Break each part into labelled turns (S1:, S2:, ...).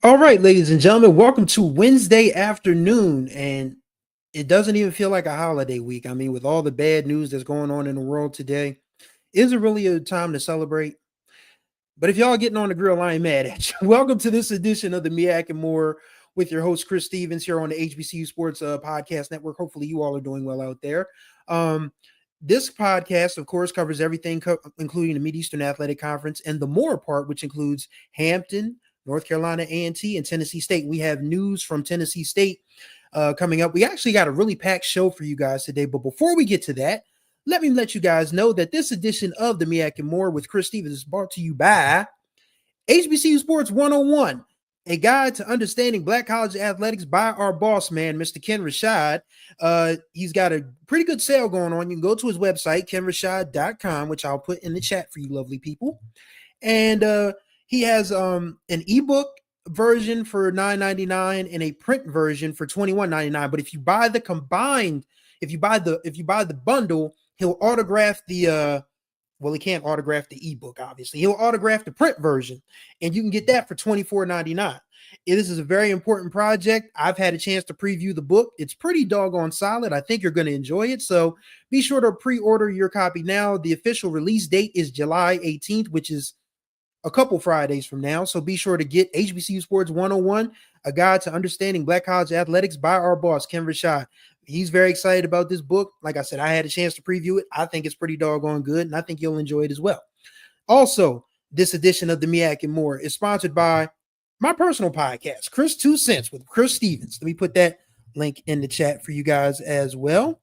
S1: All right, ladies and gentlemen, welcome to Wednesday afternoon. And it doesn't even feel like a holiday week. I mean, with all the bad news that's going on in the world today, isn't really a time to celebrate. But if y'all getting on the grill, I ain't mad at you. Welcome to this edition of the MEAC More with your host, Chris Stevens, here on the HBCU Sports Podcast Network. Hopefully, you all are doing well out there. Um, this podcast, of course, covers everything, including the Mid-Eastern Athletic Conference and the More part, which includes Hampton, North Carolina A&T, and Tennessee State. We have news from Tennessee State coming up. We actually got a really packed show for you guys today. But before we get to that, let me let you guys know that this edition of the MEAC and More with Chris Stevens is brought to you by HBCU Sports 101, a guide to understanding Black college athletics by our boss man, Mr. Ken Rashad. He's got a pretty good sale going on. You can go to his website, kenrashad.com, which I'll put in the chat for you lovely people. And he has an ebook version for $9.99 and a print version for $21.99. But if you buy the combined, if you buy the bundle, he'll autograph the he can't autograph the ebook, obviously. He'll autograph the print version, and you can get that for $24.99. This is a very important project. I've had a chance to preview the book. It's pretty doggone solid. I think you're going to enjoy it. So be sure to pre-order your copy now. The official release date is July 18th, which is a couple Fridays from now. So be sure to get HBCU Sports 101, a guide to understanding Black college athletics by our boss, Ken Rashad. He's very excited about this book. Like I said, I had a chance to preview it. I think it's pretty doggone good, and I think you'll enjoy it as well. Also, this edition of the MEAC and More is sponsored by my personal podcast, Chris 2 Cents with Chris Stevens. Let me put that link in the chat for you guys as well.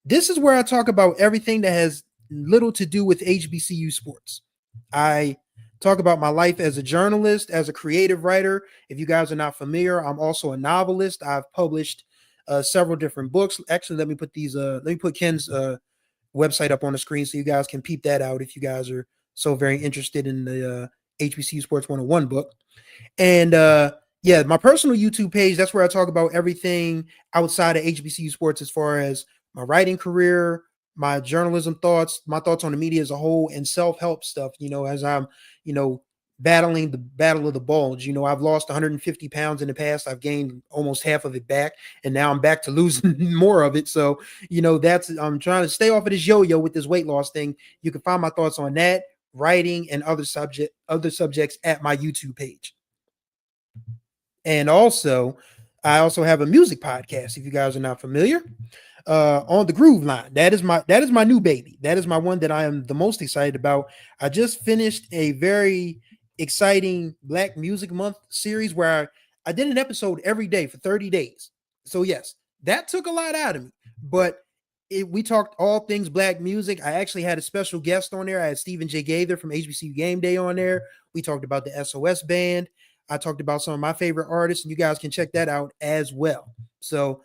S1: This is where I talk about everything that has little to do with HBCU sports. I talk about my life as a journalist, as a creative writer. If you guys are not familiar, I'm also a novelist. I've published several different books. Actually, let me put Ken's website up on the screen so you guys can peep that out if you guys are so very interested in the HBCU Sports 101 book. And my personal YouTube page, that's where I talk about everything outside of HBCU sports as far as my writing career, my journalism thoughts, my thoughts on the media as a whole, and self-help stuff, as I'm, battling the battle of the bulge. I've lost 150 pounds in the past. I've gained almost half of it back, and now I'm back to losing more of it. So, I'm trying to stay off of this yo-yo with this weight loss thing. You can find my thoughts on that, writing, and other subjects at my YouTube page. And also, I also have a music podcast, if you guys are not familiar, on the Groove Line. That is my new baby. That is my one that I am the most excited about. I just finished a very exciting Black Music Month series where I did an episode every day for 30 days. So yes, that took a lot out of me, but we talked all things Black music. I actually had a special guest on there. I had Stephen J. Gaither from HBCU Game Day on there. We talked about the SOS band. I talked about some of my favorite artists, and you guys can check that out as well. So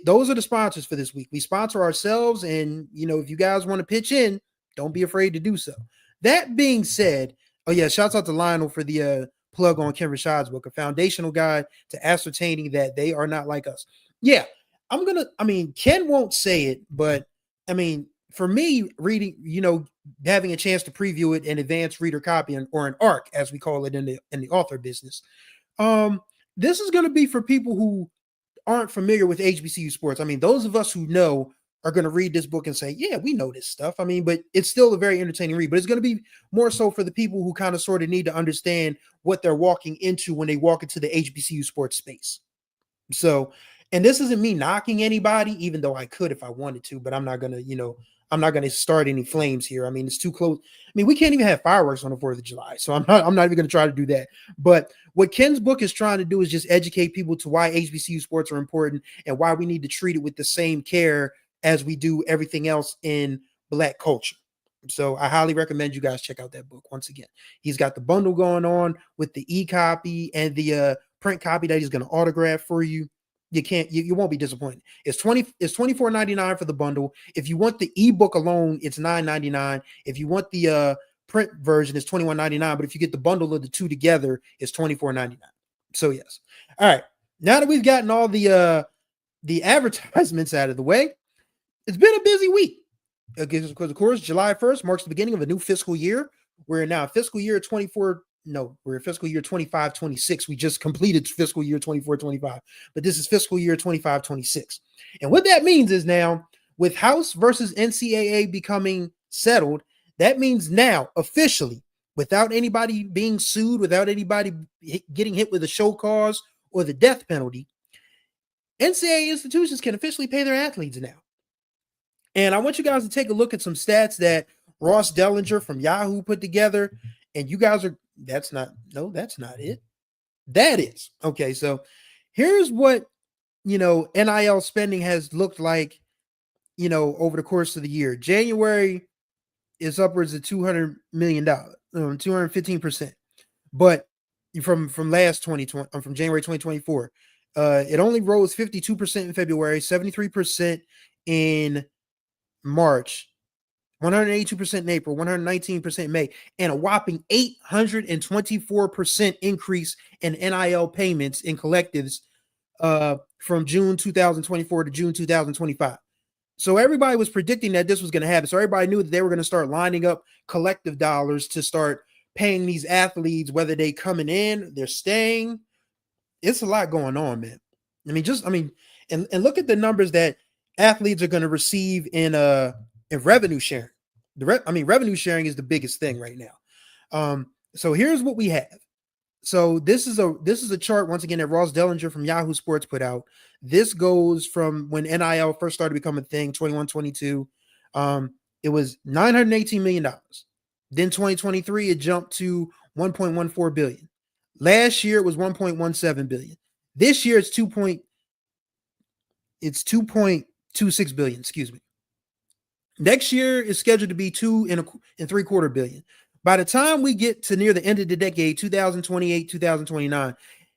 S1: those are the sponsors for this week. We sponsor ourselves, and if you guys want to pitch in, don't be afraid to do so. That being said, shouts out to Lionel for the plug on Ken Rashad's book, A Foundational Guide to Ascertaining That They Are Not Like Us. Yeah, Ken won't say it, but for me, reading, having a chance to preview it in advanced reader copy or an ARC, as we call it in the author business. This is going to be for people who aren't familiar with HBCU sports. Those of us who know are going to read this book and say, yeah, we know this stuff. But it's still a very entertaining read. But it's going to be more so for the people who kind of sort of need to understand what they're walking into when they walk into the HBCU sports space. So, and this isn't me knocking anybody, even though I could if I wanted to, but I'm not going to start any flames here. It's too close. We can't even have fireworks on the 4th of July. So I'm not even going to try to do that. But what Ken's book is trying to do is just educate people to why HBCU sports are important and why we need to treat it with the same care as we do everything else in Black culture. So I highly recommend you guys check out that book. Once again, he's got the bundle going on with the e-copy and the print copy that he's going to autograph for you. You won't be disappointed. It's $24.99 for the bundle. If you want the ebook alone, it's $9.99. If you want the print version, it's $21.99. But if you get the bundle of the two together, it's $24.99. So yes. All right. Now that we've gotten all the advertisements out of the way, it's been a busy week. Because of course, July 1st marks the beginning of a new fiscal year. We're now fiscal year 24 no, we're fiscal year 25-26. We just completed fiscal year 24-25, but this is fiscal year 25-26. And what that means is now with House versus NCAA becoming settled, that means now officially, without anybody being sued, without anybody getting hit with a show cause or the death penalty, NCAA institutions can officially pay their athletes now. And I want you guys to take a look at some stats that Ross Dellinger from Yahoo put together. And you guys are, that's not it. That is. Okay, so here's what, NIL spending has looked like, over the course of the year. January is upwards of $200 million, 215%. But from last 2020, from January 2024, it only rose 52% in February, 73% in March, 182% in April, 119% in May, and a whopping 824% increase in NIL payments in collectives from June 2024 to June 2025. So everybody was predicting that this was going to happen. So everybody knew that they were going to start lining up collective dollars to start paying these athletes, whether they coming in, they're staying. It's a lot going on, man. And look at the numbers that athletes are going to receive in revenue sharing. Revenue sharing is the biggest thing right now. So here's what we have. So this is a chart once again that Ross Dellinger from Yahoo Sports put out. This goes from when NIL first started becoming a thing, 21-22. It was $918 million. Then 2023 it jumped to 1.14 billion. Last year it was 1.17 billion. This year it's 2.26 billion, excuse me. Next year is scheduled to be 2.75 billion. By the time we get to near the end of the decade, 2028, 2029,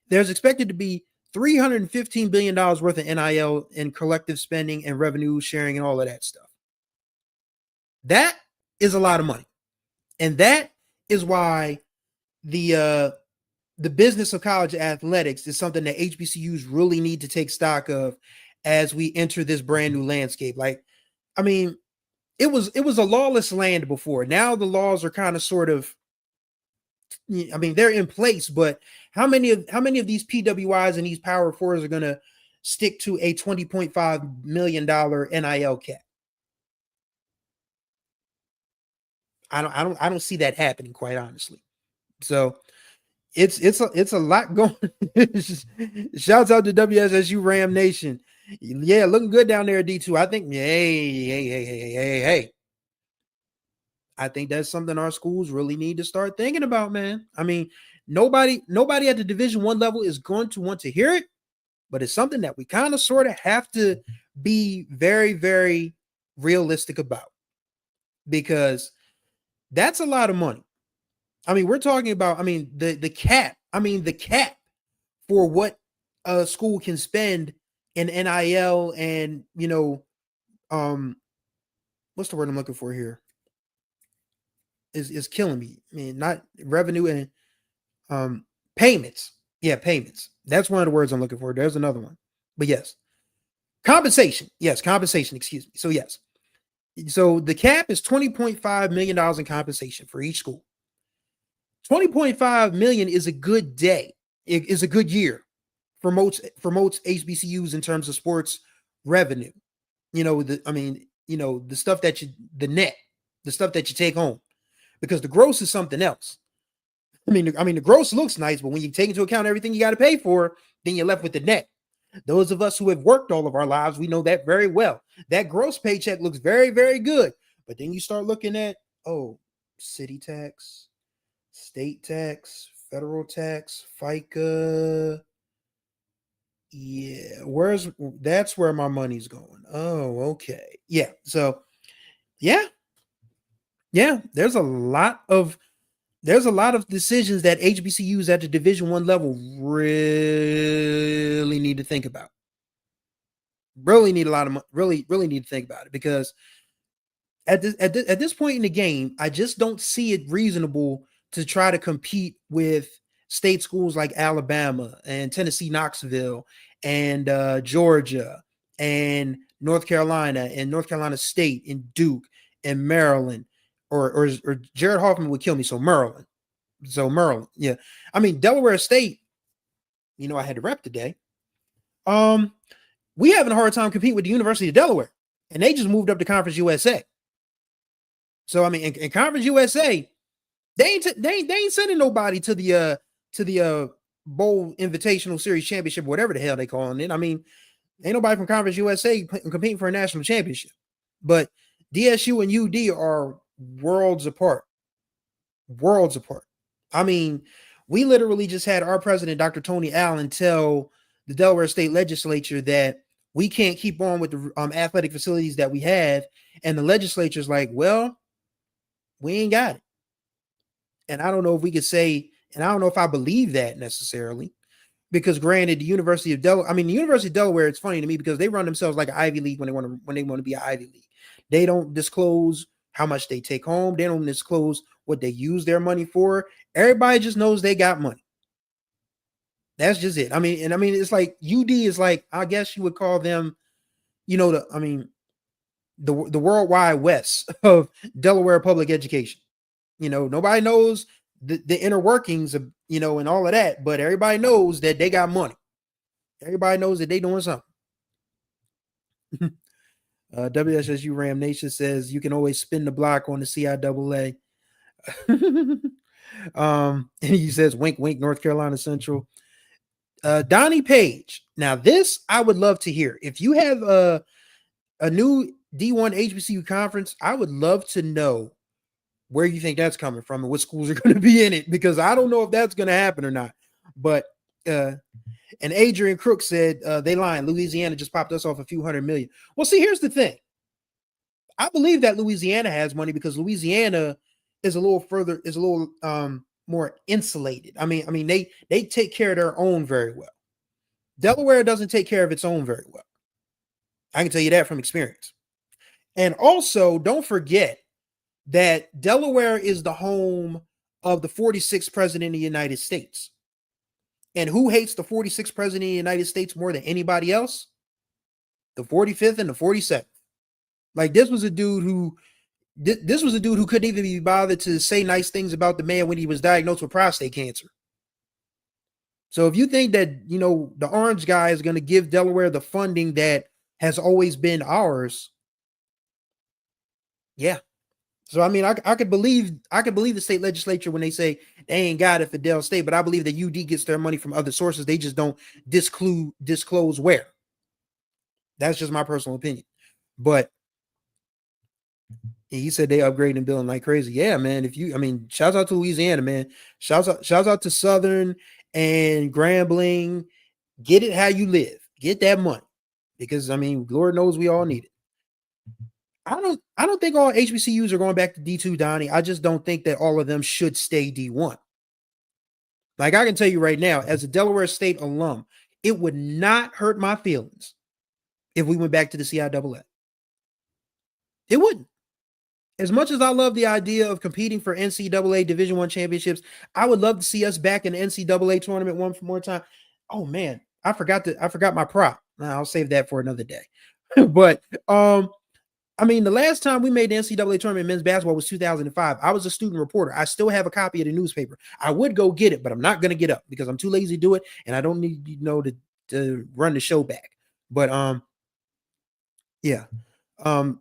S1: there's expected to be $315 billion worth of NIL and collective spending and revenue sharing and all of that stuff. That is a lot of money. And that is why the business of college athletics is something that HBCUs really need to take stock of as we enter this brand new landscape. It was a lawless land before. Now the laws are kind of sort of, they're in place, but how many of these PWIs and these power fours are going to stick to a $20.5 million NIL cap? I don't see that happening, quite honestly. So it's a lot going. Shouts out to WSSU Ram Nation. Yeah, looking good down there at D2. I think, hey. I think that's something our schools really need to start thinking about, man. Nobody at the Division I level is going to want to hear it, but it's something that we kind of sort of have to be very, very realistic about, because that's a lot of money. We're talking about, the cap. The cap for what a school can spend in NIL and, what's the word I'm looking for here? Is killing me. Not revenue and payments. Yeah, payments. That's one of the words I'm looking for. There's another one. But yes. Compensation. Yes, compensation, excuse me. So yes. So the cap is $20.5 million in compensation for each school. $20.5 million is a good day. It is a good year for most HBCUs in terms of sports revenue. The stuff that the stuff that you take home, because the gross is something else. The gross looks nice, but when you take into account everything you got to pay for, then you're left with the net. Those of us who have worked all of our lives, we know that very well. That gross paycheck looks very, very good. But then you start looking at, city tax, state tax, federal tax, FICA. Yeah, that's where my money's going. Oh, okay. Yeah. So yeah, there's a lot of decisions that HBCUs at the Division I level really need to think about. Really need to think about it, because at this point in the game, I just don't see it reasonable to try to compete with state schools like Alabama and Tennessee Knoxville and Georgia and North Carolina State and Duke and Maryland, or Jared Hoffman would kill me. So Maryland, So Maryland, yeah. I mean, Delaware State, I had to rep today. We having a hard time competing with the University of Delaware, and they just moved up to Conference USA. So I mean, in Conference USA, they ain't sending nobody to the bowl invitational series championship, whatever the hell they calling it. I mean, ain't nobody from Conference USA competing for a national championship. But DSU and UD are worlds apart. Worlds apart. I mean, we literally just had our president, Dr. Tony Allen, tell the Delaware State Legislature that we can't keep on with the athletic facilities that we have. And the legislature's like, well, we ain't got it. And I don't know if we could say, and I don't know if I believe that necessarily, because granted, the University of Delaware, it's funny to me because they run themselves like an Ivy League when they want to be an Ivy League. They don't disclose how much they take home. They don't disclose what they use their money for. Everybody just knows they got money. That's just it. I mean, it's like UD is like, I guess you would call them, the worldwide West of Delaware public education. Nobody knows the inner workings of, and all of that, but everybody knows that they got money. Everybody knows that they doing something. WSSU Ram Nation says you can always spin the block on the CIAA. And he says, wink, wink, North Carolina Central. Donnie Page. Now, this I would love to hear. If you have a new D1 HBCU conference, I would love to know where you think that's coming from and what schools are going to be in it, because I don't know if that's going to happen or not. But and Adrian Crook said they lying. Louisiana just popped us off a few $100 million. Well, see, here's the thing. I believe that Louisiana has money because Louisiana is a little more insulated. I mean, they take care of their own very well. Delaware doesn't take care of its own very well. I can tell you that from experience. And also, don't forget that Delaware is the home of the 46th president of the United States. And who hates the 46th president of the United States more than anybody else? The 45th and the 47th. Like, this was a dude who couldn't even be bothered to say nice things about the man when he was diagnosed with prostate cancer. So if you think that, the orange guy is going to give Delaware the funding that has always been ours, yeah. So I mean, I could believe the state legislature when they say they ain't got it for Del State, but I believe that UD gets their money from other sources. They just don't disclose where. That's just my personal opinion. But he said they upgrading and building like crazy. Yeah, man. Shouts out to Louisiana, man. Shouts out to Southern and Grambling. Get it how you live. Get that money. Because Lord knows we all need it. I don't think all HBCUs are going back to D2, Donnie. I just don't think that all of them should stay D1. Like, I can tell you right now, as a Delaware State alum, it would not hurt my feelings if we went back to the CIAA. It wouldn't. As much as I love the idea of competing for NCAA Division I championships, I would love to see us back in the NCAA tournament one more time. Oh man, I forgot my prop. I'll save that for another day. But the last time we made the NCAA tournament in men's basketball was 2005. I was a student reporter. I still have a copy of the newspaper. I would go get it, but I'm not going to get up because I'm too lazy to do it, and I don't need to run the show back. But yeah.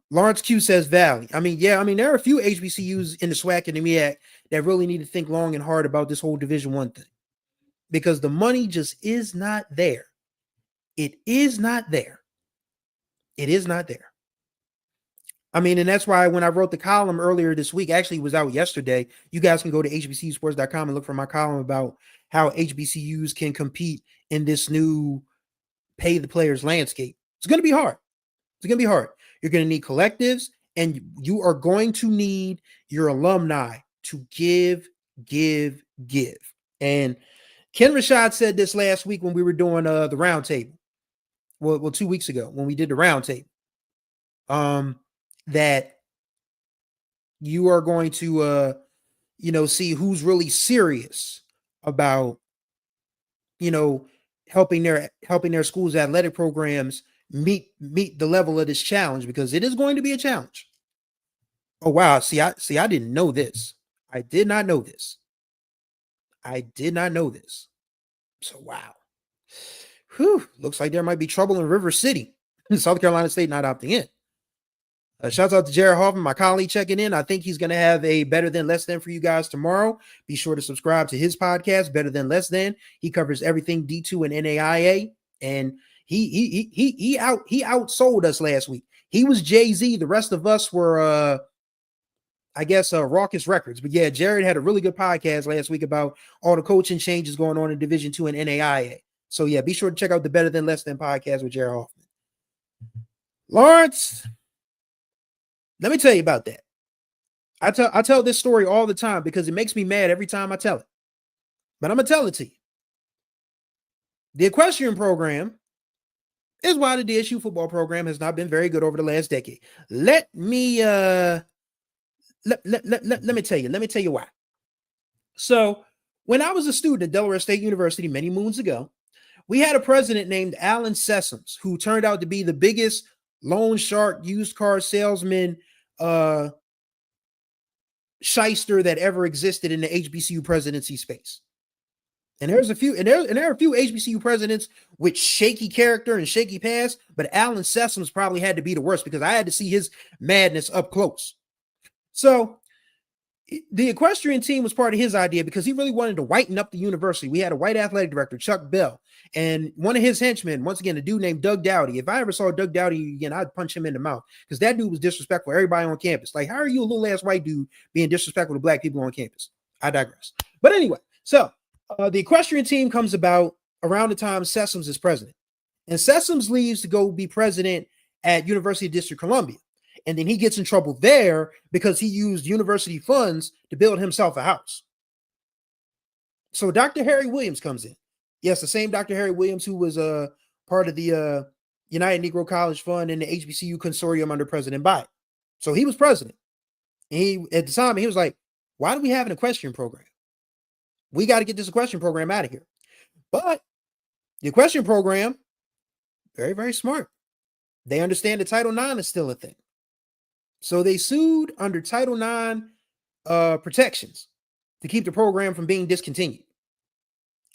S1: Lawrence Q says Valley. There are a few HBCUs in the SWAC and the MEAC that really need to think long and hard about this whole Division I thing, because the money just is not there. It is not there. It is not there. And that's why when I wrote the column earlier this week, actually it was out yesterday. You guys can go to hbcusports.com and look for my column about how HBCUs can compete in this new pay the players landscape. It's going to be hard. It's going to be hard. You're going to need collectives, and you are going to need your alumni to give. And Ken Rashad said this last week when we were doing the roundtable. Well, 2 weeks ago when we did the roundtable. That you are going to, see who's really serious about, helping their schools' athletic programs meet the level of this challenge, because it is going to be a challenge. Oh wow! See, I didn't know this. I did not know this. I did not know this. So wow. Whew, looks like there might be trouble in River City. South Carolina State not opting in. Shouts out to Jared Hoffman, my colleague, checking in. I think he's going to have a better than less than for you guys tomorrow. Be sure to subscribe to his podcast, Better Than Less Than. He covers everything D2 and NAIA, and he outsold us last week. He was Jay-Z. The rest of us were I guess Raucous Records. But yeah, Jared had a really good podcast last week about all the coaching changes going on in Division 2 and NAIA. So yeah, be sure to check out the Better Than Less Than podcast with Jared Hoffman. Lawrence, let me tell you about that. I tell this story all the time because it makes me mad every time I tell it. But I'm going to tell it to you. The equestrian program is why the DSU football program has not been very good over the last decade. Let me tell you why. So, when I was a student at Delaware State University many moons ago, we had a president named Alan Sessoms who turned out to be the biggest loan shark used car salesman shyster that ever existed in the HBCU presidency space. And there are a few HBCU presidents with shaky character and shaky past, but Alan Sessoms probably had to be the worst because I had to see his madness up close. So the equestrian team was part of his idea because he really wanted to whiten up the university. We had a white athletic director, Chuck Bell, and one of his henchmen, once again, a dude named Doug Dowdy. If I ever saw Doug Dowdy again, I'd punch him in the mouth because that dude was disrespectful to everybody on campus. Like, how are you a little ass white dude being disrespectful to black people on campus? I digress. But anyway, so the equestrian team comes about around the time Sessoms is president. And Sessoms leaves to go be president at University of District Columbia. And then he gets in trouble there because he used university funds to build himself a house. So Dr. Harry Williams comes in. Yes, the same Dr. Harry Williams who was part of the United Negro College Fund and the HBCU consortium under President Biden. So he was president. And at the time, he was like, why do we have an equestrian program? We got to get this equestrian program out of here. But the equestrian program, very, very smart. They understand that Title IX is still a thing. So they sued under Title IX protections to keep the program from being discontinued.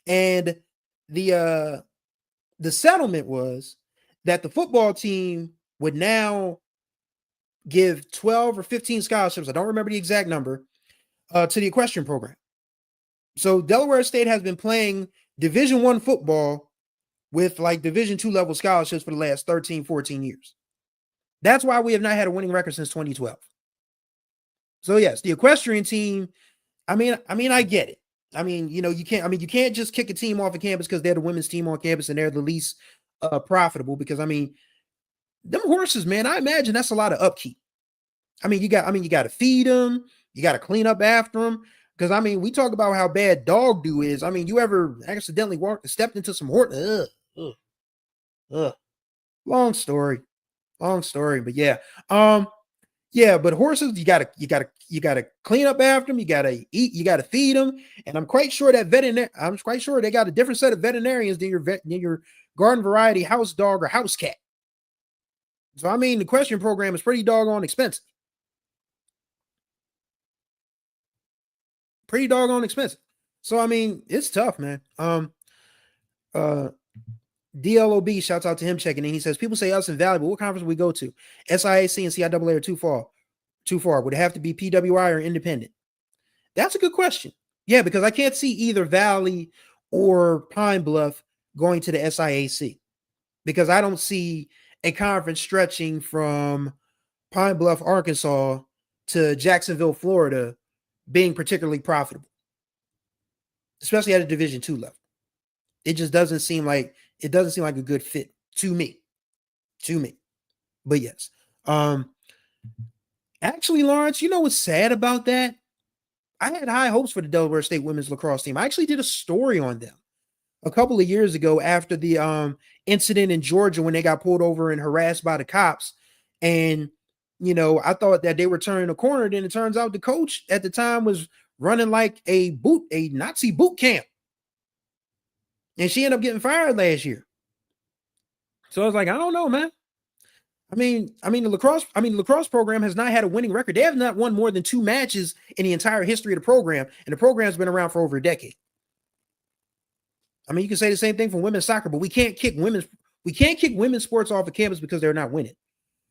S1: And the settlement was that the football team would now give 12 or 15 scholarships, I don't remember the exact number, to the equestrian program. So Delaware State has been playing Division I football with like Division II level scholarships for the last 13, 14 years. That's why we have not had a winning record since 2012. So yes, the equestrian team, I mean, I get it. I mean, you can't just kick a team off of campus because they're the women's team on campus and they're the least profitable because them horses, man, I imagine that's a lot of upkeep. You got to feed them, you got to clean up after them. Because we talk about how bad dog do is. You ever accidentally stepped into some horse? Long story, but yeah. But horses, you gotta clean up after them. You gotta eat. You gotta feed them. And I'm quite sure they got a different set of veterinarians than your garden variety house dog or house cat. So the equestrian program is pretty doggone expensive. So it's tough, man. DLOB, shouts out to him checking in. He says, people say us invaluable. What conference we go to? SIAC and CIAA are too far. Would it have to be PWI or independent? That's a good question. Yeah, because I can't see either Valley or Pine Bluff going to the SIAC because I don't see a conference stretching from Pine Bluff, Arkansas to Jacksonville, Florida being particularly profitable, especially at a Division II level. It just doesn't seem like a good fit to me. But yes. Actually, Lawrence, you know what's sad about that? I had high hopes for the Delaware State women's lacrosse team. I actually did a story on them a couple of years ago after the incident in Georgia when they got pulled over and harassed by the cops. And, I thought that they were turning a corner. Then it turns out the coach at the time was running like a Nazi boot camp. And she ended up getting fired last year. So I was like, I don't know, man. The lacrosse program has not had a winning record. They have not won more than 2 matches in the entire history of the program. And the program's been around for over a decade. I mean, you can say the same thing for women's soccer, but we can't kick women's sports off of campus because they're not winning.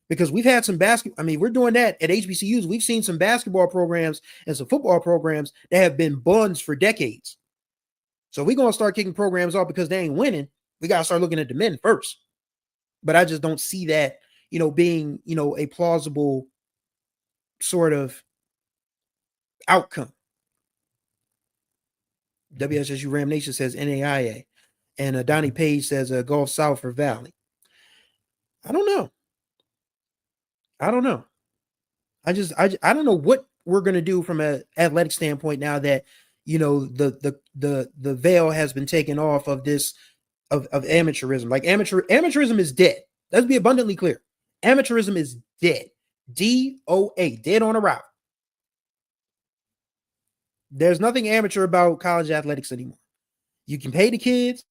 S1: Because we've had some basketball. I mean, we're doing that at HBCUs. We've seen some basketball programs and some football programs that have been buns for decades. So we're gonna start kicking programs off because they ain't winning. We gotta start looking at the men first. But I just don't see that, being, a plausible sort of outcome. WSSU Ram Nation says NAIA. And Donnie Page says Gulf South for Valley. I don't know. I don't know. I don't know what we're gonna do from an athletic standpoint now that the veil has been taken off of this of amateurism. Like amateurism is dead. Let's be abundantly clear. Amateurism is dead. DOA, dead on arrival. There's nothing amateur about college athletics anymore. You can pay the kids.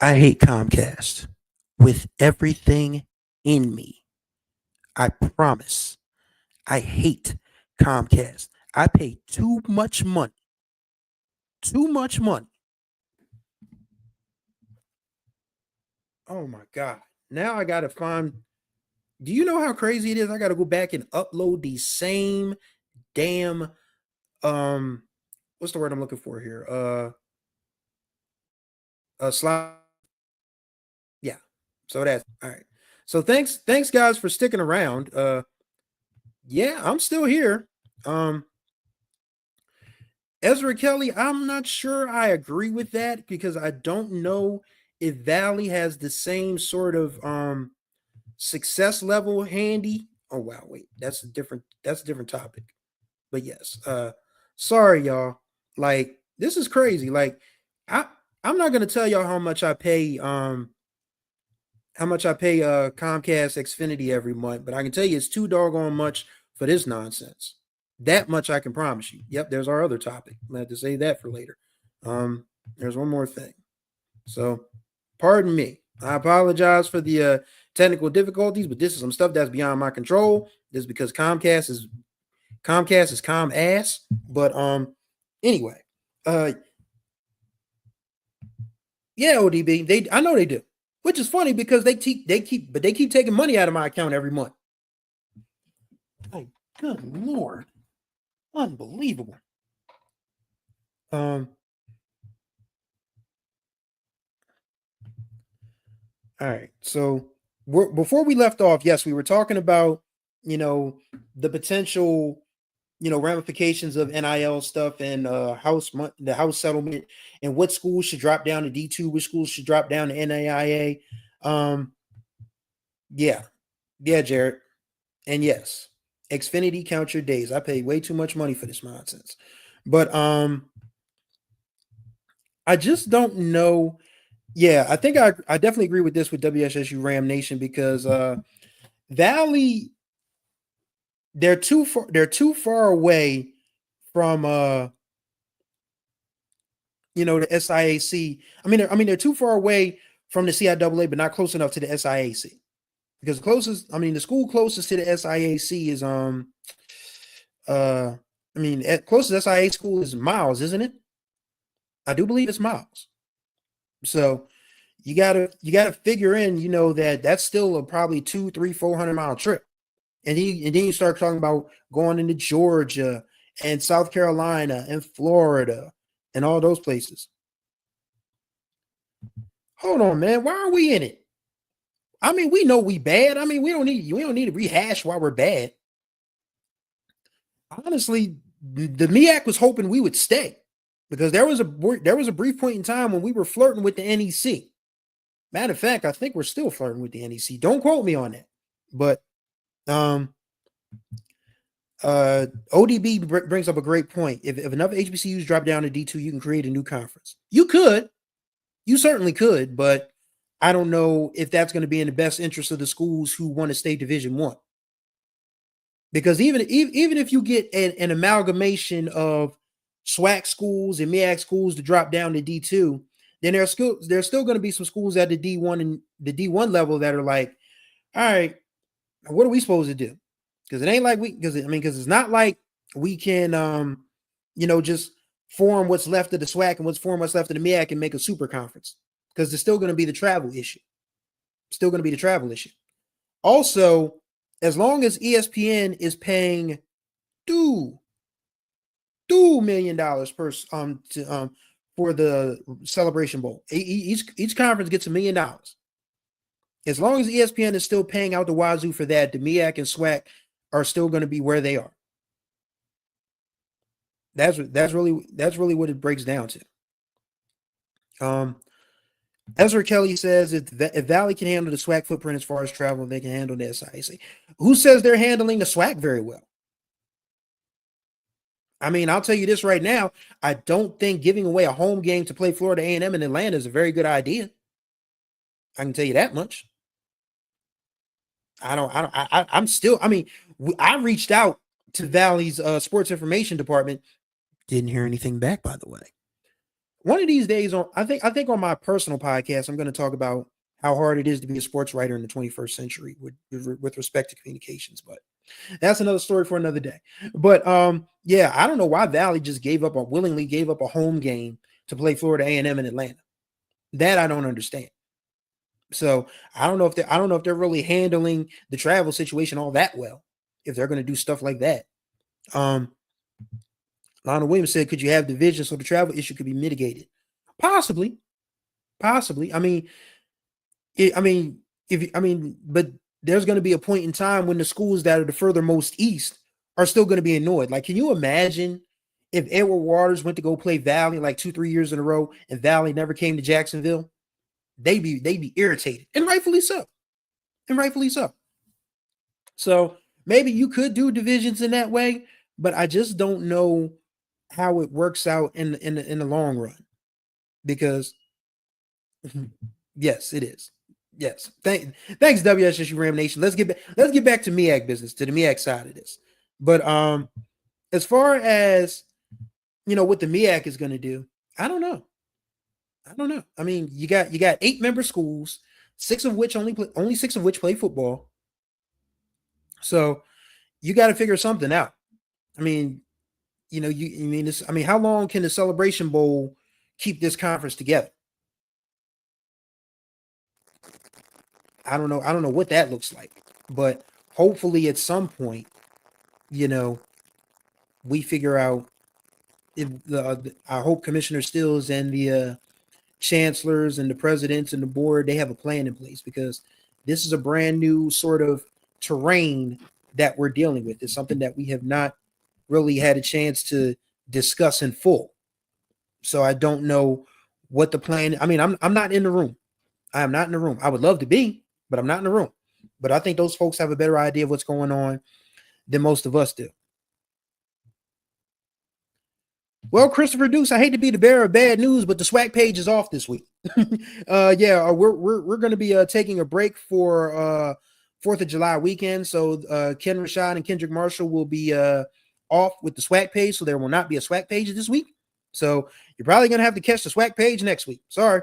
S1: I hate Comcast with everything in me. I promise. I hate Comcast. I pay too much money. Too much money. Oh my God. Now I got to find. Do you know how crazy it is? I got to go back and upload the same damn um what's the word I'm looking for here? Slide. Yeah. So that's all right. So thanks guys for sticking around. Yeah, I'm still here. Um Ezra Kelly, I'm not sure I agree with that because I don't know if Valley has the same sort of success level handy. Oh wow, wait, that's a different topic. But yes, sorry y'all. Like this is crazy. Like I I'm not gonna tell y'all how much I pay Comcast Xfinity every month, but I can tell you it's too doggone much for this nonsense. That much I can promise you. Yep, there's our other topic. I'm gonna have to save that for later. Um, there's one more thing. So, pardon me. I apologize for the technical difficulties, but this is some stuff that's beyond my control. This is because Comcast is calm ass. But anyway, uh, yeah, ODB, I know they do, which is funny because they keep taking money out of my account every month. Like, good lord, unbelievable. Um, all right, so before we left off, yes, we were talking about you know the potential ramifications of NIL stuff and the house settlement and what schools should drop down to D2, which schools should drop down to NAIA. Um, yeah, yeah, Jared, and yes, Xfinity count your days. I pay way too much money for this nonsense, but I just don't know. Yeah, I think I definitely agree with this with WSSU Ram Nation because Valley they're too far away from the SIAC. They're too far away from the CIAA, but not close enough to the SIAC. Because the school closest to the SIAC is closest SIA school is Miles, isn't it? I do believe it's Miles. So you gotta figure in, that that's still a probably 2, 3, 400 mile trip. And then you start talking about going into Georgia and South Carolina and Florida and all those places. Hold on, man. Why are we in it? We know we bad. We don't need to rehash why we're bad. Honestly, the MEAC was hoping we would stay because there was a brief point in time when we were flirting with the NEC. Matter of fact, I think we're still flirting with the NEC. Don't quote me on that. But um ODB brings up a great point. If enough HBCUs drop down to D2, you can create a new conference. You certainly could, but I don't know if that's going to be in the best interest of the schools who want to stay Division One. Because even if you get an amalgamation of SWAC schools and MEAC schools to drop down to D2, then there's still going to be some schools at the D1 and the D1 level that are like, all right, what are we supposed to do? Because it ain't like because it's not like we can just form what's left of the SWAC and what's left of the MEAC and make a super conference. Because there's still going to be the travel issue. Still going to be the travel issue. Also, as long as ESPN is paying $2 million for the Celebration Bowl, each conference gets $1 million. As long as ESPN is still paying out the wazoo for that, the MEAC and SWAC are still going to be where they are. That's really what it breaks down to. Ezra Kelly says if Valley can handle the SWAC footprint as far as travel, they can handle the SIAC. Who says they're handling the SWAC very well? I'll tell you this right now. I don't think giving away a home game to play Florida A&M in Atlanta is a very good idea. I can tell you that much. I reached out to Valley's sports information department. Didn't hear anything back, by the way. one of these days I think on my personal podcast, I'm going to talk about how hard it is to be a sports writer in the 21st century with respect to communications. But that's another story for another day. But yeah, I don't know why Valley just willingly gave up a home game to play Florida A&M in Atlanta. That I don't understand. So I don't know if they're really handling the travel situation all that well, if they're going to do stuff like that. Um, Lionel Williams said, "Could you have division so the travel issue could be mitigated?" Possibly, possibly. I mean, but there's going to be a point in time when the schools that are the furthermost east are still going to be annoyed. Like, can you imagine if Edward Waters went to go play Valley like 2-3 years in a row and Valley never came to Jacksonville? They'd be irritated, and rightfully so, and rightfully so. So maybe you could do divisions in that way, but I just don't know how it works out in the long run, because yes, it is. Yes. Thanks, WSSU Ram Nation. Let's get back to MEAC business, to the MEAC side of this. But as far as what the MEAC is going to do, I don't know. I mean, you got 8-member schools, only 6 of which play football. So you got to figure something out. I mean, how long can the Celebration Bowl keep this conference together? I don't know. I don't know what that looks like, but hopefully at some point, you know, we figure out if I hope Commissioner Stills and the chancellors and the presidents and the board, they have a plan in place, because this is a brand new sort of terrain that we're dealing with. It's something that we have not really had a chance to discuss in full. So I don't know what the plan. I mean, I'm not in the room. I am not in the room. I would love to be, but I'm not in the room. But I think those folks have a better idea of what's going on than most of us do. Well, Christopher Deuce, I hate to be the bearer of bad news, but the SWAC page is off this week. Yeah, we're going to be taking a break for 4th of July weekend. So Ken Rashad and Kendrick Marshall will be off with the SWAC page, so there will not be a SWAC page this week. So you're probably going to have to catch the SWAC page next week. Sorry.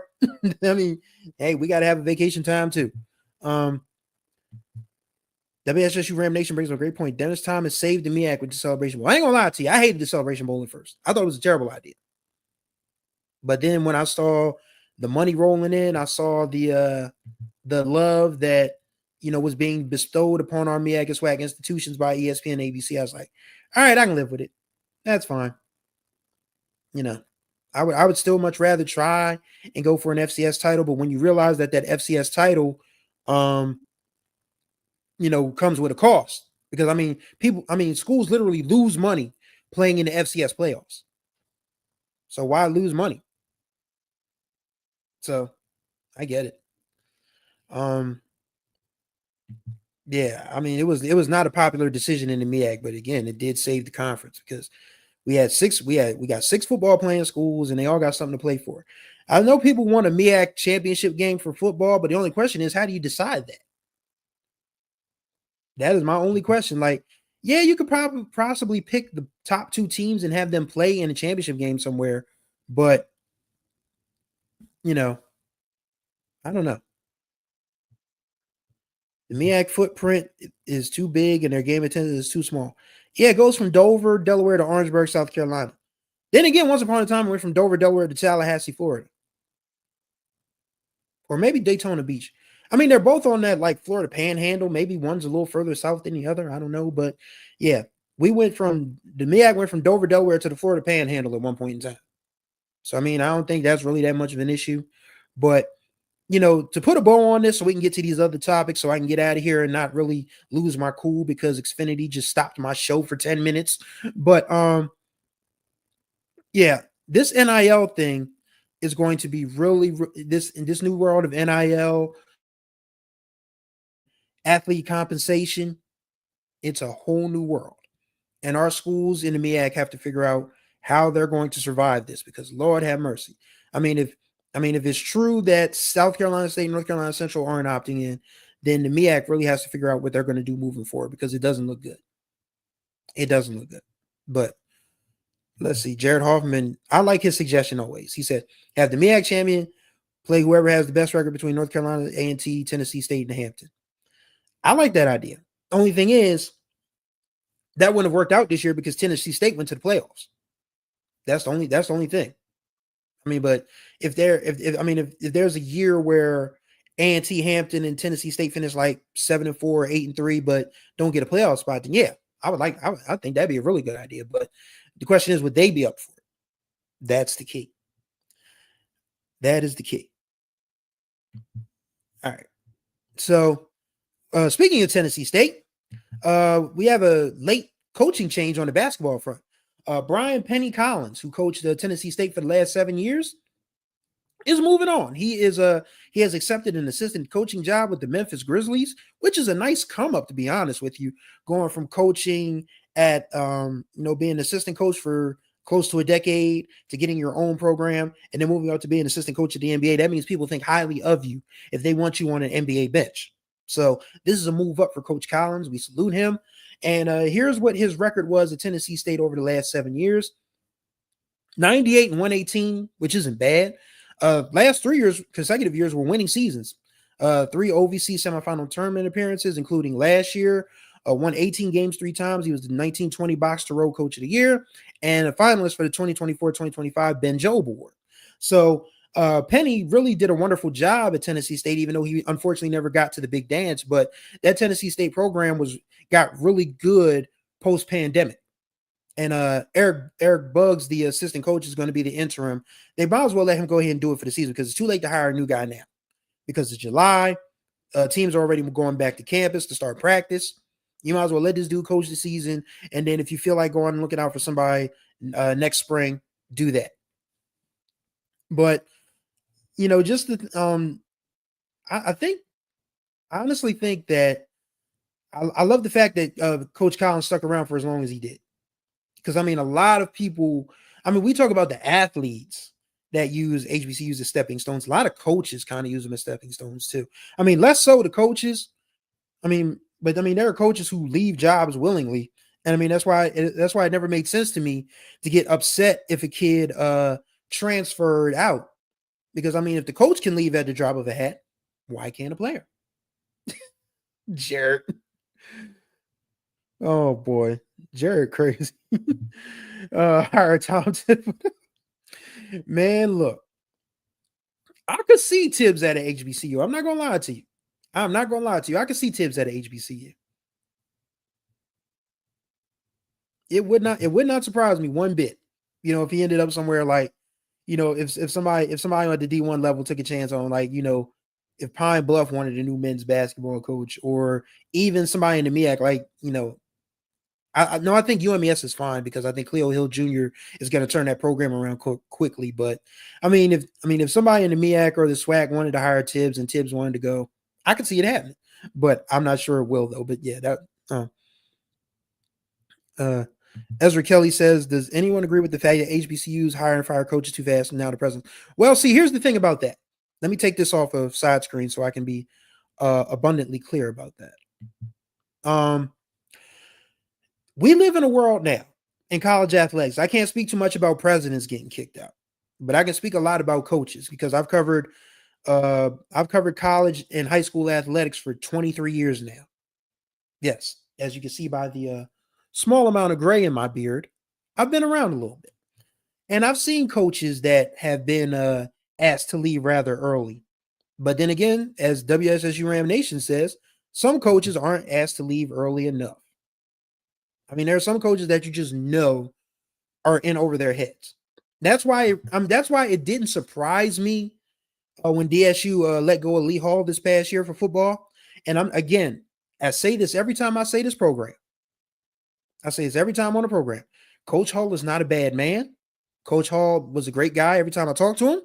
S1: I mean, hey, we got to have a vacation time too. WSSU Ram Nation brings up a great point. Dennis Thomas saved the MEAC with the Celebration Bowl. I ain't gonna lie to you. I hated the Celebration Bowl at first. I thought it was a terrible idea. But then when I saw the money rolling in, I saw the love that was being bestowed upon our MEAC and SWAC institutions by ESPN and ABC. I was like, all right, I can live with it. That's fine. I would still much rather try and go for an FCS title, but when you realize that FCS title comes with a cost, because schools literally lose money playing in the FCS playoffs. So why lose money? So I get it. Yeah, I mean, it was not a popular decision in the MEAC, but again, it did save the conference, because we got 6 football playing schools, and they all got something to play for. I know people want a MEAC championship game for football, but the only question is, how do you decide that? That is my only question. Like, yeah, you could possibly pick the top 2 teams and have them play in a championship game somewhere, but I don't know. The MEAC footprint is too big, and their game attendance is too small. Yeah, it goes from Dover, Delaware to Orangeburg, South Carolina. Then again, once upon a time, it went from Dover, Delaware to Tallahassee, Florida. Or maybe Daytona Beach. I mean, they're both on that like Florida panhandle. Maybe one's a little further south than the other. I don't know. But yeah, the MEAC went from Dover, Delaware to the Florida panhandle at one point in time. So, I mean, I don't think that's really that much of an issue. But, to put a bow on this so we can get to these other topics, so I can get out of here and not really lose my cool because Xfinity just stopped my show for 10 minutes. But yeah, this NIL thing is going to be really in this new world of NIL, athlete compensation. It's a whole new world. And our schools in the MEAC have to figure out how they're going to survive this, because Lord have mercy. I mean, if it's true that South Carolina State and North Carolina Central aren't opting in, then the MEAC really has to figure out what they're going to do moving forward, because it doesn't look good. It doesn't look good. But Let's see. Jared Hoffman, I like his suggestion always. He said, have the MEAC champion play whoever has the best record between North Carolina, A&T, Tennessee State, and Hampton. I like that idea. Only thing is, that wouldn't have worked out this year because Tennessee State went to the playoffs. That's the only thing. I mean, but if there's a year where A&T, Hampton, and Tennessee State finish like 7-4, 8-3, but don't get a playoff spot, then yeah, I think that'd be a really good idea. But the question is, would they be up for it? That's the key. That is the key. All right. So speaking of Tennessee State, we have a late coaching change on the basketball front. Brian Penny Collins, who coached Tennessee State for the last 7 years, is moving on. He has accepted an assistant coaching job with the Memphis Grizzlies, which is a nice come up, to be honest with you, going from coaching at being an assistant coach for close to a decade to getting your own program and then moving up to being an assistant coach at the NBA. That means people think highly of you if they want you on an NBA bench. So this is a move up for Coach Collins. We salute him. And here's what his record was at Tennessee State over the last 7 years. 98 and 118, which isn't bad. Last 3 years, consecutive years, were winning seasons. 3 OVC semifinal tournament appearances, including last year. Won 18 games 3 times. He was the 1920 Box to Row Coach of the Year and a finalist for the 2024-2025 Ben Jobe Award. So Penny really did a wonderful job at Tennessee State, even though he unfortunately never got to the big dance. But that Tennessee State program got really good post-pandemic. And Eric Buggs, the assistant coach, is going to be the interim. They might as well let him go ahead and do it for the season because it's too late to hire a new guy now. Because it's July, teams are already going back to campus to start practice. You might as well let this dude coach the season. And then if you feel like going and looking out for somebody next spring, do that. But, just I honestly think that I love the fact that Coach Collins stuck around for as long as he did. Because, a lot of people, we talk about the athletes that use HBCUs as stepping stones. A lot of coaches kind of use them as stepping stones too. Less so the coaches. But there are coaches who leave jobs willingly. And that's why it never made sense to me to get upset if a kid transferred out. Because if the coach can leave at the drop of a hat, why can't a player? Jared. Oh boy. Jared crazy. Higher talented. Man, look. I could see Tibbs at an HBCU. I'm not gonna lie to you. I could see Tibbs at an HBCU. It would not surprise me one bit. If he ended up somewhere like, if somebody at the D1 level took a chance on, like, if Pine Bluff wanted a new men's basketball coach, or even somebody in the MEAC, like, I think UMES is fine because I think Cleo Hill Jr. is going to turn that program around quickly. But if somebody in the MEAC or the SWAC wanted to hire Tibbs and Tibbs wanted to go, I could see it happening. But I'm not sure it will though. But yeah, Ezra Kelly says, does anyone agree with the fact that HBCUs hire and fire coaches too fast now the president? Well, see, here's the thing about that. Let me take this off of side screen so I can be abundantly clear about that. We live in a world now in college athletics. I can't speak too much about presidents getting kicked out, but I can speak a lot about coaches because I've covered college and high school athletics for 23 years now. Yes, as you can see by the small amount of gray in my beard, I've been around a little bit. And I've seen coaches that have been asked to leave rather early. But then again, as WSSU Ram Nation says, some coaches aren't asked to leave early enough. There are some coaches that you just know are in over their heads. That's why it didn't surprise me when DSU let go of Lee Hall this past year for football. And I say this every time I say this program. I say this every time on the program. Coach Hall is not a bad man. Coach Hall was a great guy. Every time I talk to him,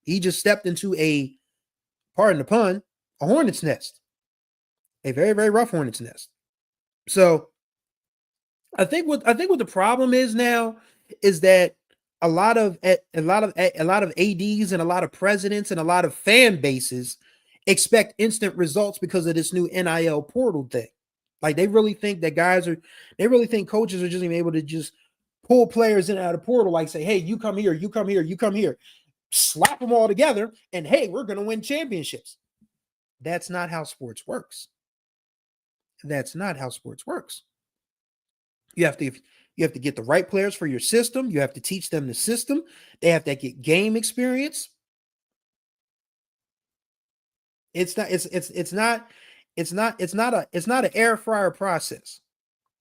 S1: he just stepped into pardon the pun, a hornet's nest, a very, very rough hornet's nest. So I think what the problem is now is that a lot of ads and a lot of presidents and a lot of fan bases expect instant results because of this new NIL portal thing. Like they really think coaches are just able to just pull players in and out of the portal, like say, hey, you come here, you come here, you come here, slap them all together, and hey, we're going to win championships. That's not how sports works. That's not how sports works. You have to get the right players for your system. You have to teach them the system. They have to get game experience. It's not an air fryer process.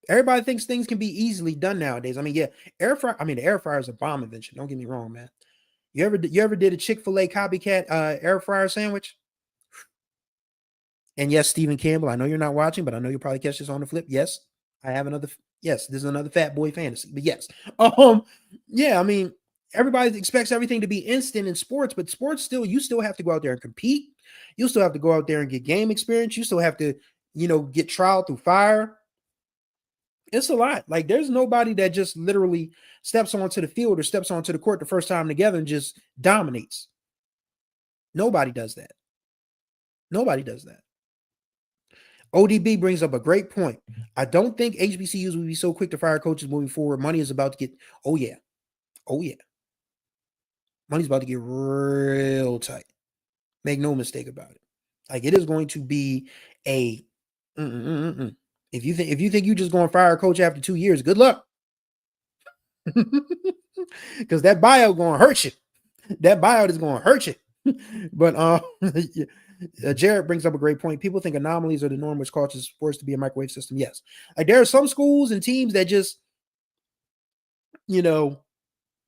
S1: Everybody thinks things can be easily done nowadays. I mean, yeah, the air fryer is a bomb invention. Don't get me wrong, man. You ever did a Chick-fil-A copycat air fryer sandwich? And yes, Stephen Campbell, I know you're not watching, but I know you'll probably catch this on the flip. Yes, I have another. Yes, this is another fat boy fantasy. But yes, yeah. I mean, everybody expects everything to be instant in sports, but sports you still have to go out there and compete. You still have to go out there and get game experience. You still have to, get trial through fire. It's a lot. Like there's nobody that just literally steps onto the field or steps onto the court the first time together and just dominates. Nobody does that. Nobody does that. ODB brings up a great point. I don't think HBCUs will be so quick to fire coaches moving forward. Money is about to get, oh yeah. Money's about to get real tight. Make no mistake about it. Like it is going to be a, if you think you just going to fire a coach after 2 years, good luck. Because that buyout going to hurt you. That buyout is going to hurt you. But Jared brings up a great point. People think anomalies are the norm, which causes sports to be a microwave system. Yes. Like there are some schools and teams that just,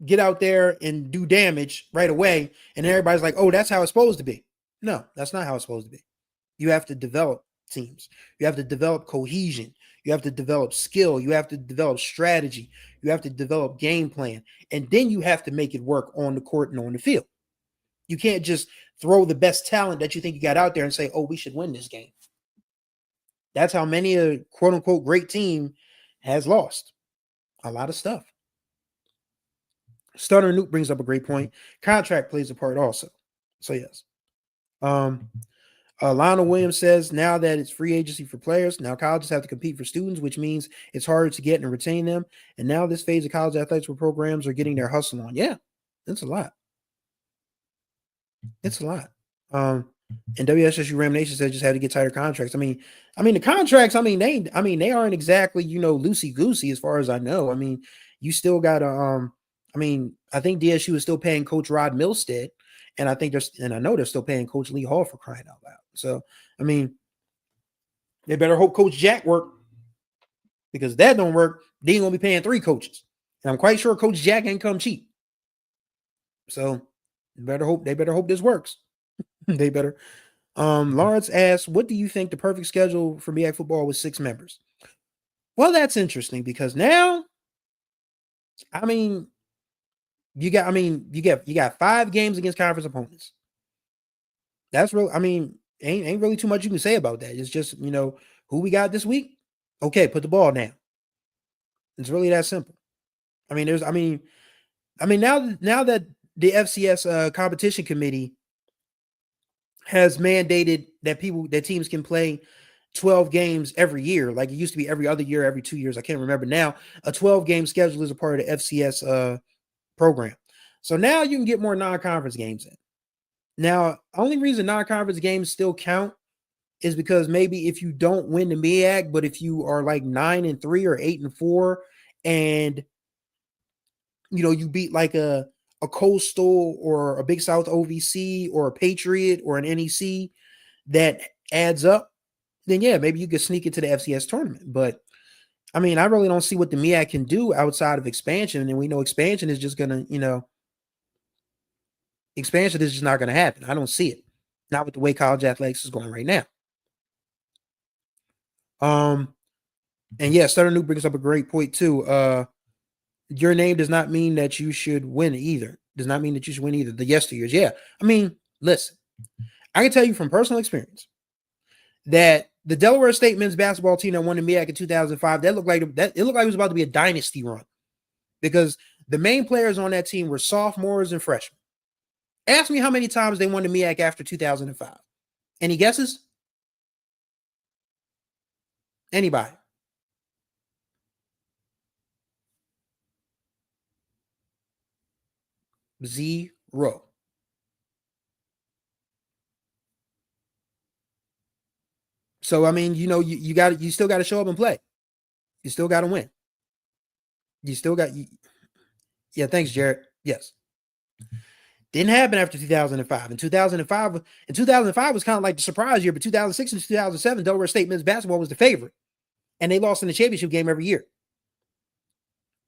S1: get out there and do damage right away. And everybody's like, oh, that's how it's supposed to be. No, that's not how it's supposed to be. You have to develop teams. You have to develop cohesion. You have to develop skill. You have to develop strategy. You have to develop game plan. And then you have to make it work on the court and on the field. You can't just throw the best talent that you think you got out there and say, oh, we should win this game. That's how many a quote unquote great team has lost a lot of stuff. Stunner Nuke brings up a great point. Contract plays a part also. So yes. Lionel Williams says now that it's free agency for players, now colleges have to compete for students, which means it's harder to get and retain them. And now this phase of college athletics where programs are getting their hustle on. Yeah, that's a lot. It's a lot. And WSSU Ram Nation said just had to get tighter contracts. I mean, the contracts, they aren't exactly, loosey goosey as far as I know. I mean, you still got to, I think DSU is still paying Coach Rod Milstead, and I know they're still paying Coach Lee Hall for crying out loud. So, I mean, they better hope Coach Jack work, because if that don't work, they ain't gonna be paying 3 coaches. And I'm quite sure Coach Jack ain't come cheap. So they better hope this works. They better. Lawrence asks, what do you think the perfect schedule for MEAC football with 6 members? Well, that's interesting because now, you got 5 games against conference opponents. That's real. Ain't really too much you can say about that. It's just, who we got this week. Okay, put the ball down. It's really that simple. Now that the FCS competition committee has mandated that teams can play 12 games every year, like it used to be every other year, every 2 years. I can't remember now. A 12-game schedule is a part of the FCS program. So now you can get more non-conference games in. Now, only reason non-conference games still count is because maybe if you don't win the MEAC, but if you are like 9-3 or 8-4, and you beat like a Coastal or a Big South OVC or a Patriot or an NEC that adds up, then yeah, maybe you could sneak into the FCS tournament. But I really don't see what the MEAC can do outside of expansion. And we know expansion is just gonna, expansion is just not gonna happen. I don't see it. Not with the way college athletics is going right now. And yeah, Stutter New brings up a great point too. Your name does not mean that you should win either. Does not mean that you should win either. The yesteryears, yeah. Listen, I can tell you from personal experience that the Delaware State men's basketball team that won the MEAC in 2005, it looked like it was about to be a dynasty run, because the main players on that team were sophomores and freshmen. Ask me how many times they won the MEAC after 2005. Any guesses? Anybody? Zero. So I mean, you still got to show up and play. You still got to win. You still got yeah, thanks, Jared. Yes. Didn't happen after 2005. In 2005 was kind of like the surprise year, but 2006 and 2007, Delaware State men's basketball was the favorite. And they lost in the championship game every year.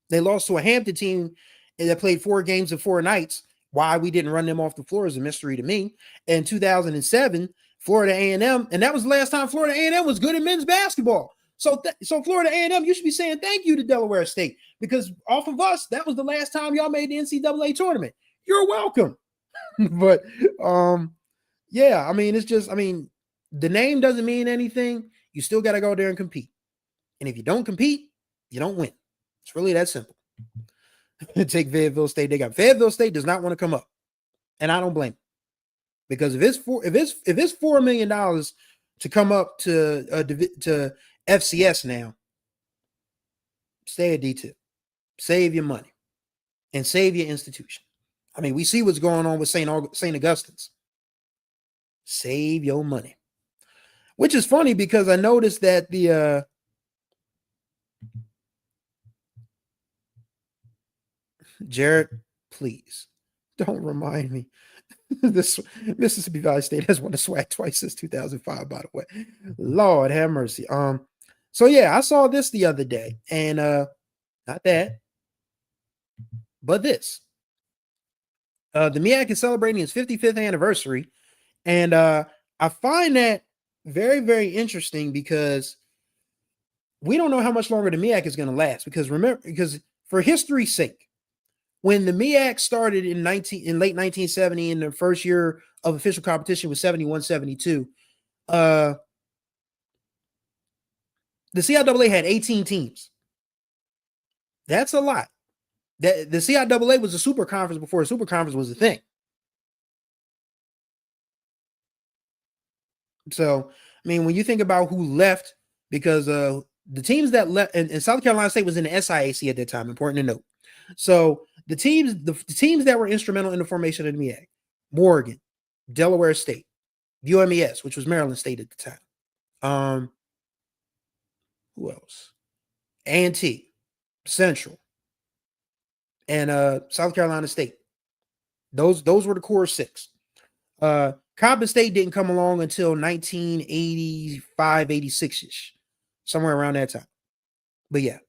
S1: They lost to a Hampton team that played 4 games in 4 nights. Why we didn't run them off the floor is a mystery to me. In 2007, Florida A&M, and that was the last time Florida A&M was good in men's basketball. So Florida A&M, you should be saying thank you to Delaware State, because off of us, that was the last time y'all made the NCAA tournament. You're welcome. But yeah, I mean, the name doesn't mean anything. You still got to go there and compete. And if you don't compete, you don't win. It's really that simple. Take Fayetteville State. Fayetteville State does not want to come up, and I don't blame them, because if it's $4 million to come up to FCS now, stay at D2, save your money, and save your institution. I mean, we see what's going on with St. Augustine's. Save your money, which is funny because I noticed that the Jared, please don't remind me. This Mississippi Valley State has won the SWAC twice since 2005, by the way. Lord have mercy. So yeah, I saw this the other day, and not that, but this. The MEAC is celebrating its 55th anniversary, and I find that very, very interesting because we don't know how much longer the MEAC is going to last. Because for history's sake, when the MEAC started in late 1970, in the first year of official competition was 71-72, the CIAA had 18 teams. That's a lot. The CIAA was a super conference before a super conference was a thing. So, I mean, when you think about who left, because the teams that left, and South Carolina State was in the SIAC at that time, important to note. So the teams that were instrumental in the formation of the MEAC: Morgan, Delaware State, UMES, which was Maryland State at the time. Who else? A&T, Central, and South Carolina State. Those were the core 6. Coppin State didn't come along until 1985, 86-ish, somewhere around that time. But yeah,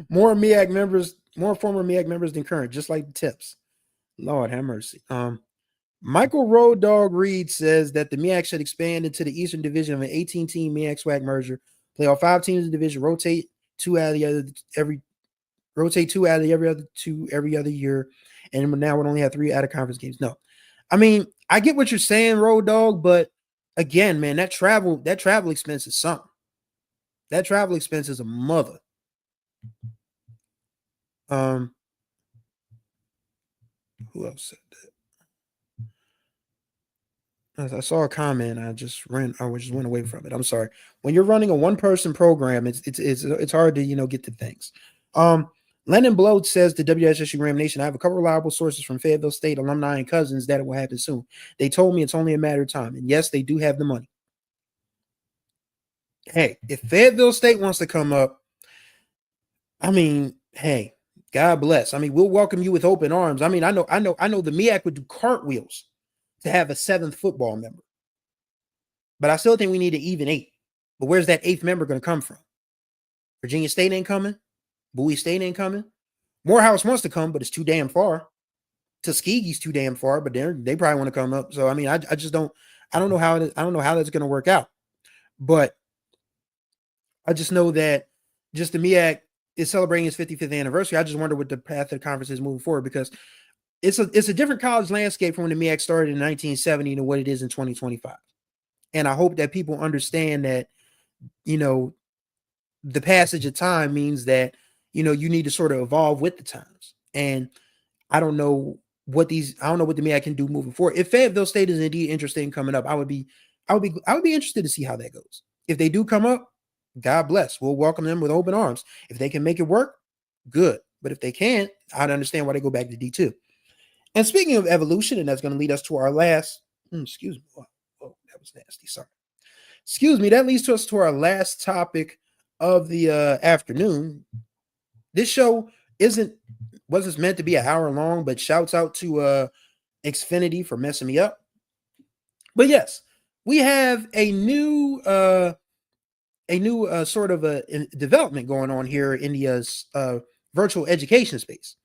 S1: more former MEAC members than current, just like the tips. Lord have mercy. Michael Road Dog Reed says that the MEAC should expand into the Eastern Division of an 18-team MEAC SWAC merger. Play all 5 teams in the division, rotate 2 out of the other every other year, and now we'll only have 3 out of conference games. No, I mean, I get what you're saying, Road Dog, but again, man, that travel expense is something. That travel expense is a mother. Who else said that? I saw a comment. I just went away from it. I'm sorry. When you're running a 1-person program, it's hard to get to things. Lennon Bloat says to WSSU Ram Nation, I have a couple reliable sources from Fayetteville State alumni and cousins that it will happen soon. They told me it's only a matter of time. And yes, they do have the money. Hey, if Fayetteville State wants to come up, I mean, hey, God bless. I mean, we'll welcome you with open arms. I mean, I know the MEAC would do cartwheels to have a 7th football member. But I still think we need an even 8. But where's that 8th member going to come from? Virginia State ain't coming. Bowie State ain't coming. Morehouse wants to come, but it's too damn far. Tuskegee's too damn far, but they probably want to come up. So I mean, I don't know how that's going to work out. But I just know that just the MEAC is celebrating its 55th anniversary. I just wonder what the path of the conference is moving forward, because it's a different college landscape from when the MEAC started in 1970 to what it is in 2025. And I hope that people understand that, the passage of time means that, you need to sort of evolve with the times. And I don't know what the MEAC can do moving forward. If Fayetteville State is indeed interested in coming up, I would be interested to see how that goes. If they do come up, God bless. We'll welcome them with open arms. If they can make it work, good. But if they can't, I'd understand why they go back to D2. And speaking of evolution, and that's going to lead us to our last, excuse me. Oh, that was nasty. Sorry. Excuse me. That leads to us to our last topic of the afternoon. This show wasn't meant to be an hour long, but shouts out to Xfinity for messing me up. But yes, we have a new sort of a development going on here in the virtual education space.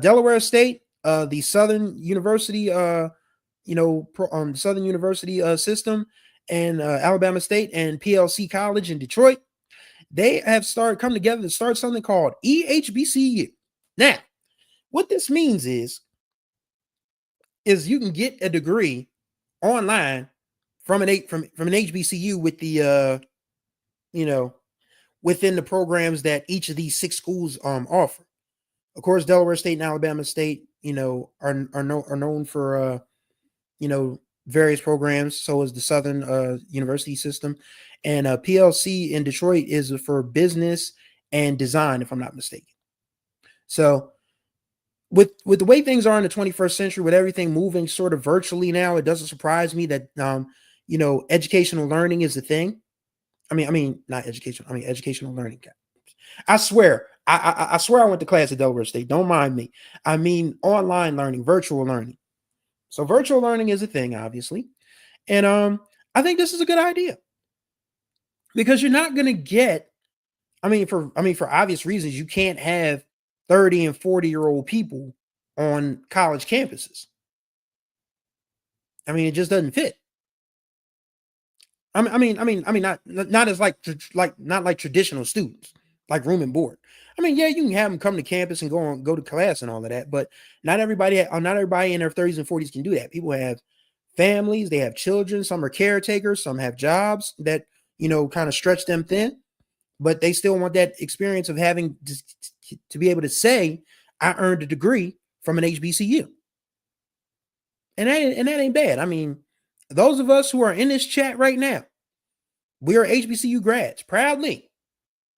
S1: Delaware State, the Southern University, Southern University system, and Alabama State and PLC College in Detroit, they have come together to start something called EHBCU. Now, what this means is you can get a degree online from an HBCU with the within the programs that each of these 6 schools offer. Of course, Delaware State and Alabama State, are known for various programs. So is the Southern University system, and PLC in Detroit is for business and design, if I'm not mistaken. So with the way things are in the 21st century, with everything moving sort of virtually now, it doesn't surprise me that educational learning is a thing. I mean, not education. I mean, educational learning. I swear, I swear I went to class at Delaware State. Don't mind me. I mean, online learning, virtual learning. So virtual learning is a thing, obviously. And I think this is a good idea because you're not going to get, for obvious reasons, you can't have 30 and 40-year-old people on college campuses. I mean, it just doesn't fit. Not as not like traditional students, like room and board. I mean, yeah, you can have them come to campus and go to class and all of that, but not everybody in their 30s and 40s can do that. People have families, they have children, some are caretakers, some have jobs that kind of stretch them thin, but they still want that experience of having to be able to say, I earned a degree from an HBCU. And that ain't bad. I mean, those of us who are in this chat right now, we are HBCU grads, proudly.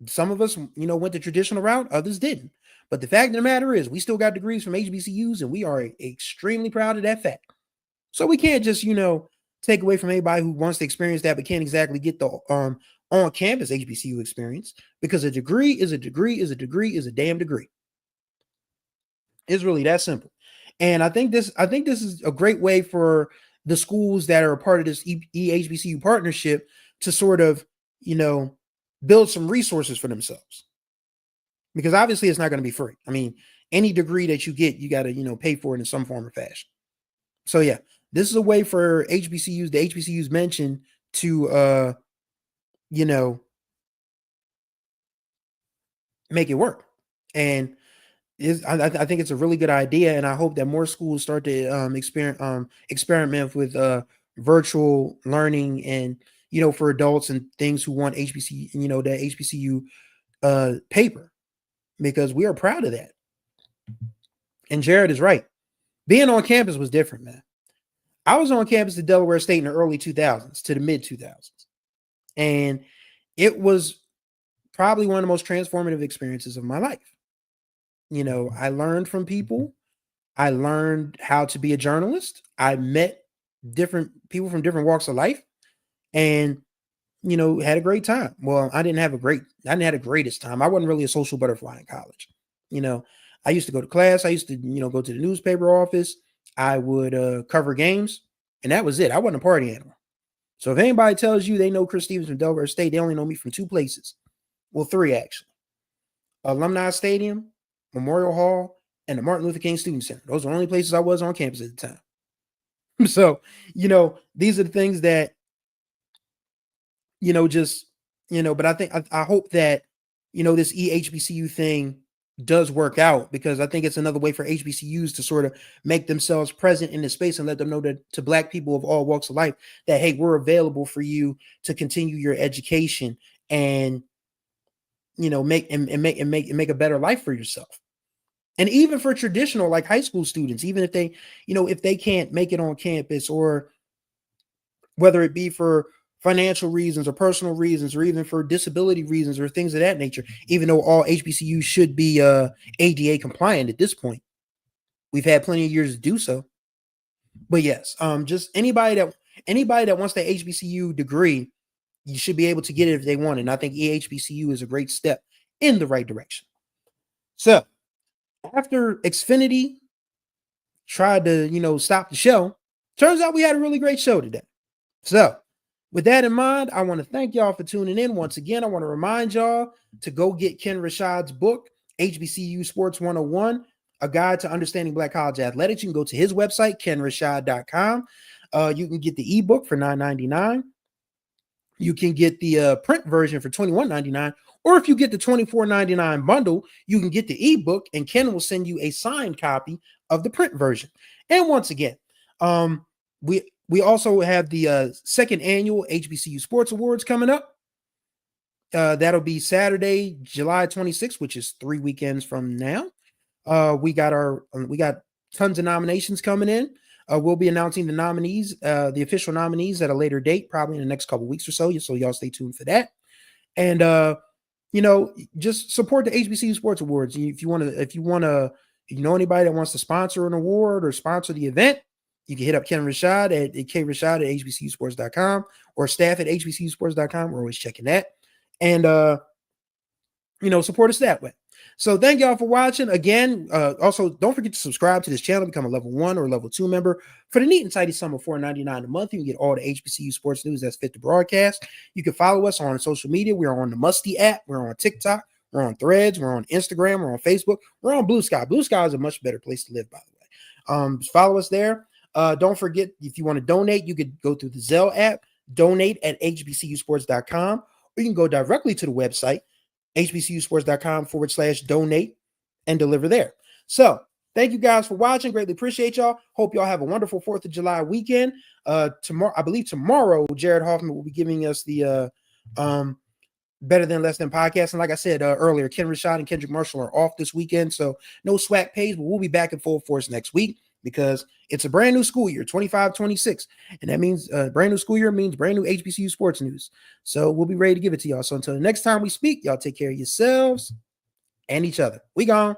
S1: Some of us, went the traditional route, others didn't. But the fact of the matter is, we still got degrees from HBCUs, and we are extremely proud of that fact. So we can't just, take away from anybody who wants to experience that, but can't exactly get the on-campus HBCU experience, because a degree is a degree is a degree is a damn degree. It's really that simple. And I think this is a great way for the schools that are a part of this EHBCU partnership to sort of, build some resources for themselves. Because obviously it's not going to be free. I mean, any degree that you get, you got to, pay for it in some form or fashion. So yeah, this is a way for the HBCUs mentioned to, make it work. And I think it's a really good idea, and I hope that more schools start to experiment with virtual learning, and for adults and things who want HBCU, the HBCU paper, because we are proud of that. And Jared is right. Being on campus was different, man. I was on campus at Delaware State in the early 2000s to the mid 2000s, and it was probably one of the most transformative experiences of my life. I learned from people. I learned how to be a journalist. I met different people from different walks of life, and had a great time. Well, I didn't have the greatest time. I wasn't really a social butterfly in college. I used to go to class. I used to, go to the newspaper office. I would cover games, and that was it. I wasn't a party animal. So if anybody tells you they know Chris Stevens from Delaware State, they only know me from 2 places. Well, 3 actually. Alumni Stadium, Memorial Hall, and the Martin Luther King Student Center. Those are the only places I was on campus at the time. So, these are the things that, but I hope that, this EHBCU thing does work out, because I think it's another way for HBCUs to sort of make themselves present in the space and let them know that to Black people of all walks of life that, hey, we're available for you to continue your education and, make a better life for yourself. And even for traditional, like high school students, even if they can't make it on campus, or whether it be for financial reasons or personal reasons or even for disability reasons or things of that nature, even though all HBCUs should be ADA compliant at this point. We've had plenty of years to do so. But yes, just anybody that wants the HBCU degree, you should be able to get it if they want it. And I think EHBCU is a great step in the right direction. So after Xfinity tried to, stop the show, turns out we had a really great show today. So with that in mind, I want to thank y'all for tuning in. Once again, I want to remind y'all to go get Ken Rashad's book, HBCU Sports 101, A Guide to Understanding Black College Athletics. You can go to his website, kenrashad.com. You can get the ebook for $9.99. You can get the print version for $21.99. Or if you get the $24.99 bundle, you can get the ebook and Ken will send you a signed copy of the print version. And once again, we also have the second annual HBCU Sports Awards coming up. That'll be Saturday, July 26th, which is 3 weekends from now. We got tons of nominations coming in. We'll be announcing the nominees, the official nominees at a later date, probably in the next couple of weeks or so. So y'all stay tuned for that. And just support the HBCU Sports Awards. If you want to, anybody that wants to sponsor an award or sponsor the event, you can hit up Ken Rashad at krashad@hbcusports.com or staff at hbcusports.com. We're always checking that. And support us that way. So thank y'all for watching. Again, also don't forget to subscribe to this channel, become a level 1 or level 2 member for the neat and tidy sum of $4.99 a month. You can get all the HBCU sports news that's fit to broadcast. You can follow us on social media. We're on the Musty app. We're on TikTok. We're on Threads. We're on Instagram. We're on Facebook. We're on Blue Sky. Blue Sky is a much better place to live, by the way. Follow us there. Don't forget, if you want to donate, you could go through the Zelle app, donate at hbcusports.com, or you can go directly to the website, hbcusports.com/donate, and deliver there. So thank you guys for watching. Greatly appreciate y'all. Hope y'all have a wonderful 4th of July weekend. Tomorrow, Jared Hoffman will be giving us the Better Than Less Than podcast. And like I said earlier, Ken Rashad and Kendrick Marshall are off this weekend. So no SWAC page, but we'll be back in full force next week because it's a brand new school year, 25-26. And that means brand new school year means brand new HBCU sports news. So we'll be ready to give it to y'all. So until the next time we speak, y'all take care of yourselves and each other. We gone.